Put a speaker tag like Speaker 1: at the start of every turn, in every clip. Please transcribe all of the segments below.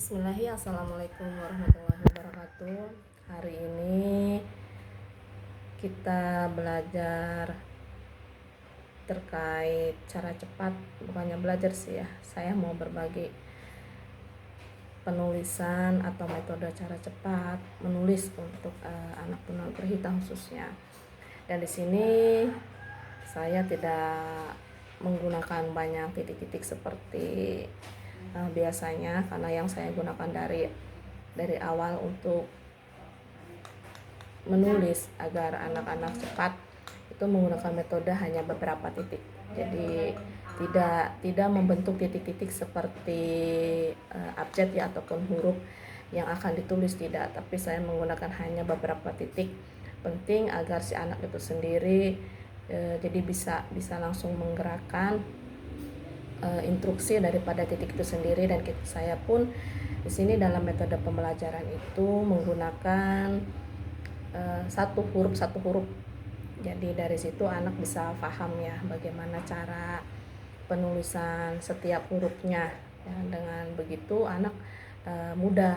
Speaker 1: Bismillahirrahmanirrahim. Assalamualaikum warahmatullahi wabarakatuh. Hari ini kita belajar terkait cara cepat. Bukannya belajar sih ya, saya mau berbagi penulisan atau metode cara cepat menulis untuk anak tunagrahita khususnya. Dan di sini saya tidak menggunakan banyak titik-titik seperti biasanya, karena yang saya gunakan dari awal untuk menulis agar anak-anak cepat itu menggunakan metode hanya beberapa titik. Jadi tidak membentuk titik-titik seperti abjad ya ataupun huruf yang akan ditulis, tidak, tapi saya menggunakan hanya beberapa titik penting agar si anak itu sendiri jadi bisa langsung menggerakkan instruksi daripada titik itu sendiri. Dan saya pun di sini dalam metode pembelajaran itu menggunakan satu huruf. Jadi dari situ anak bisa paham ya bagaimana cara penulisan setiap hurufnya. Ya, dengan begitu anak mudah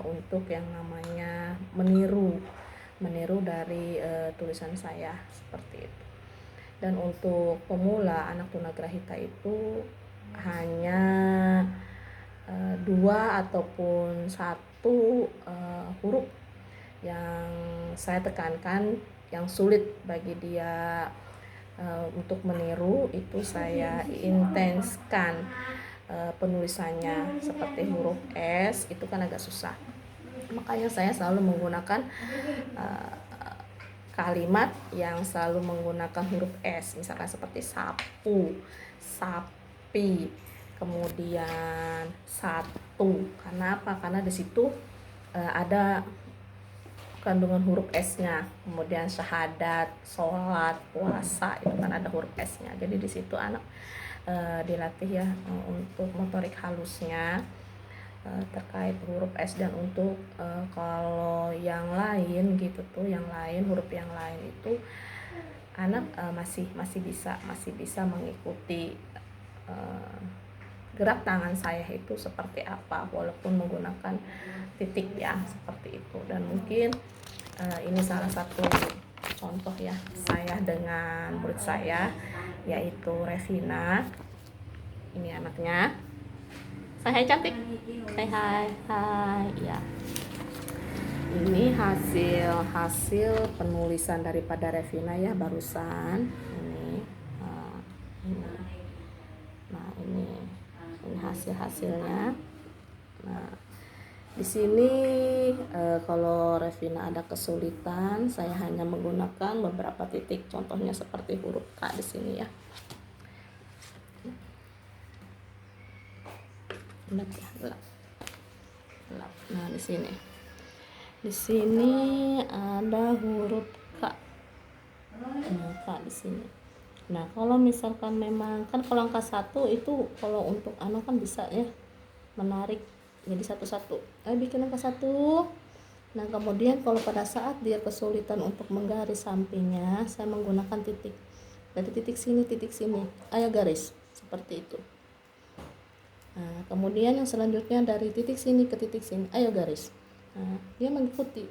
Speaker 1: untuk yang namanya meniru dari tulisan saya seperti itu. Dan untuk pemula anak tunagrahita itu hanya 2 ataupun 1 huruf yang saya tekankan, yang sulit bagi dia untuk meniru, itu saya intenskan penulisannya. Seperti huruf S itu kan agak susah, makanya saya selalu menggunakan kalimat yang selalu menggunakan huruf S, misalkan seperti sapu, sapi, kemudian satu. Karena apa? Karena di situ ada kandungan huruf S-nya. Kemudian syahadat, sholat, puasa, itu kan ada huruf S-nya. Jadi di situ anak dilatih ya untuk motorik halusnya terkait huruf S. Dan untuk kalau yang lain gitu tuh, huruf yang lain itu anak masih bisa mengikuti gerak tangan saya itu seperti apa, walaupun menggunakan titik ya, seperti itu. Dan mungkin ini salah satu contoh ya saya dengan murid saya, yaitu Revina. Ini anaknya. Hai cantik. Hai ya. Ini hasil penulisan daripada Revina ya barusan. Ini hasilnya. Nah, di sini kalau Revina ada kesulitan, saya hanya menggunakan beberapa titik. Contohnya seperti huruf K di sini ya. Gelap. Nah, di sini ada huruf K. Nah, K di sini. Nah, kalau misalkan memang kan kalau angka 1 itu kalau untuk anak kan bisa ya menarik jadi satu-satu. Bikin angka 1. Nah, kemudian kalau pada saat dia kesulitan untuk menggaris sampingnya, saya menggunakan titik. Dari titik sini, ayo garis seperti itu. Nah, kemudian yang selanjutnya dari titik sini ke titik sini, ayo garis. Nah, dia mengikuti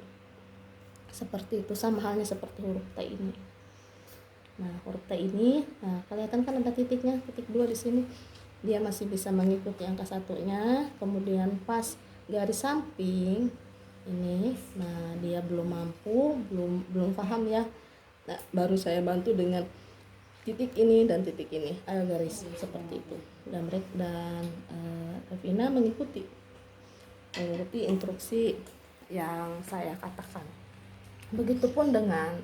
Speaker 1: seperti itu, sama halnya seperti huruf T ini. Nah, huruf T ini, kelihatan kan ada titiknya, titik 2 di sini. Dia masih bisa mengikuti angka 1-nya. Kemudian pas garis samping ini, nah dia belum mampu, belum paham ya. Nah, baru saya bantu dengan titik ini dan titik ini, ayo garis seperti itu. Dan Revina mengikuti instruksi yang saya katakan. Begitupun dengan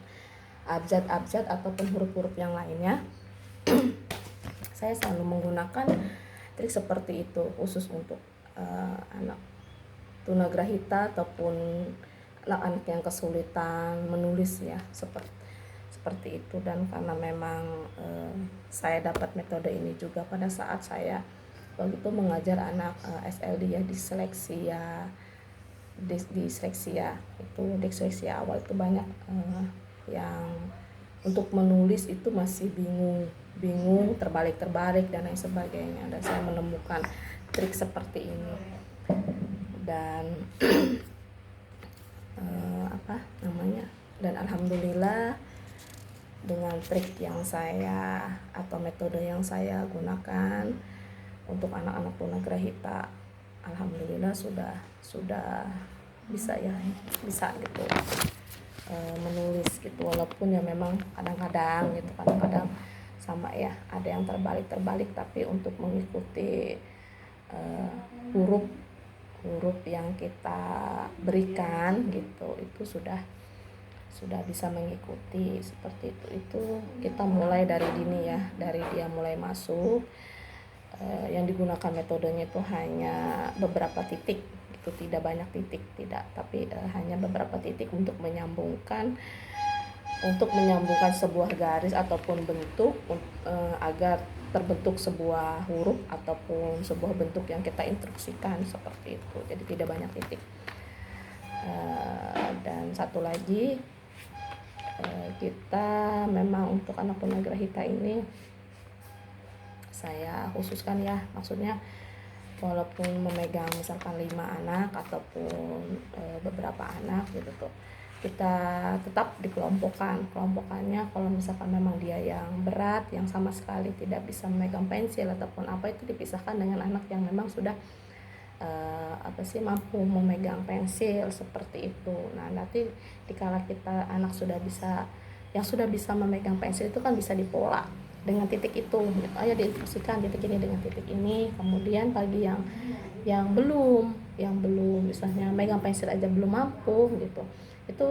Speaker 1: abjad ataupun huruf-huruf yang lainnya. Saya selalu menggunakan trik seperti itu khusus untuk anak tunagrahita ataupun anak-anak yang kesulitan menulis ya, seperti itu. Dan karena memang saya dapat metode ini juga pada saat saya waktu itu mengajar anak SLD ya, disleksia awal itu banyak yang untuk menulis itu masih bingung, terbalik dan lain sebagainya. Dan saya menemukan trik seperti ini. dan apa namanya, dan alhamdulillah dengan trik yang saya atau metode yang saya gunakan untuk anak-anak tunagrahita, alhamdulillah sudah bisa ya, bisa gitu menulis gitu, walaupun ya memang kadang-kadang gitu, kadang-kadang sama ya, ada yang terbalik, tapi untuk mengikuti huruf yang kita berikan gitu, itu sudah bisa mengikuti seperti itu kita mulai dari dini ya, dari dia mulai masuk. Yang digunakan metodenya itu hanya beberapa titik itu, tidak banyak titik, tidak, tapi hanya beberapa titik untuk menyambungkan sebuah garis ataupun bentuk agar terbentuk sebuah huruf ataupun sebuah bentuk yang kita instruksikan seperti itu. Jadi tidak banyak titik. Dan satu lagi, kita memang untuk anak tunagrahita ini saya khususkan ya, maksudnya walaupun memegang misalkan 5 anak ataupun beberapa anak gitu tuh, kita tetap kelompokannya. Kalau misalkan memang dia yang berat, yang sama sekali tidak bisa memegang pensil ataupun apa, itu dipisahkan dengan anak yang memang sudah mampu memegang pensil seperti itu. Nah, nanti dikala kita anak sudah bisa memegang pensil itu kan bisa dipola dengan titik itu gitu. Ayo diinstruksikan titik ini dengan titik ini. Kemudian bagi yang belum misalnya megang pensil aja belum mampu gitu, itu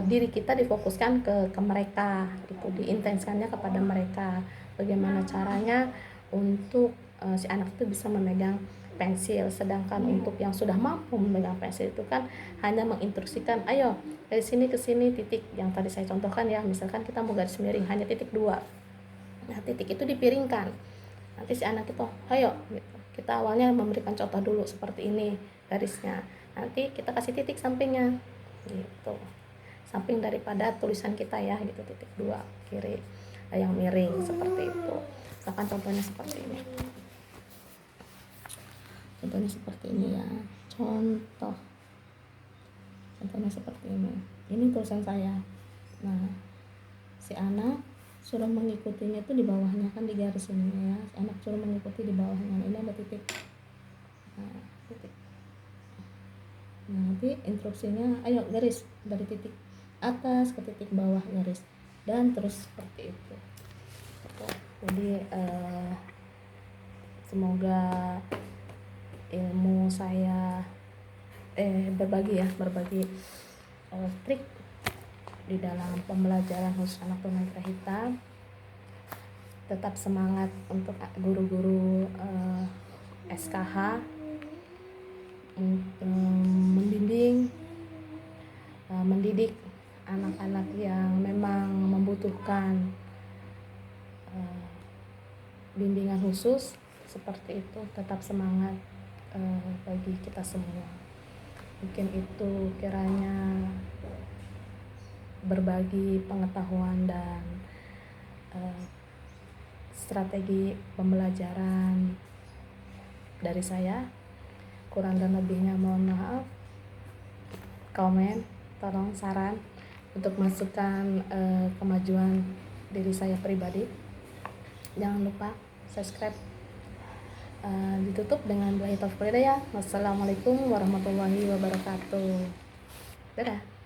Speaker 1: diri kita difokuskan ke mereka gitu, diintenskannya kepada mereka bagaimana caranya untuk si anak itu bisa memegang pensil. Sedangkan untuk yang sudah mampu memegang pensil itu kan hanya menginstruksikan, ayo dari sini ke sini titik, yang tadi saya contohkan ya, misalkan kita mau garis miring hanya titik 2. Nah, titik itu dipiringkan. Nanti si anak itu, ayo gitu. Kita awalnya memberikan contoh dulu seperti ini garisnya. Nanti kita kasih titik sampingnya. Gitu. Samping daripada tulisan kita ya gitu, titik 2 kiri yang miring seperti itu. Misalkan contohnya seperti ini. Contohnya seperti ini ya. Contohnya seperti ini. Ini tulisan saya. Nah, si anak suruh mengikutinya itu di bawahnya, kan di garis ini ya, anak suruh mengikuti di bawahnya, ini ada titik. Nah, titik. Nah, nanti instruksinya, ayo garis dari titik atas ke titik bawah garis, dan terus seperti itu. Jadi semoga ilmu saya berbagi trik di dalam pembelajaran khusus anak tunagrahita. Tetap semangat untuk guru-guru SKH mendidik anak-anak yang memang membutuhkan bimbingan khusus seperti itu. Tetap semangat bagi kita semua. Mungkin itu kiranya berbagi pengetahuan dan strategi pembelajaran dari saya. Kurang dan lebihnya mohon maaf. Komen, tolong saran untuk masukan kemajuan diri saya pribadi. Jangan lupa subscribe. Ditutup dengan billahi taufiq wal hidayah. Wassalamualaikum warahmatullahi wabarakatuh. Dadah.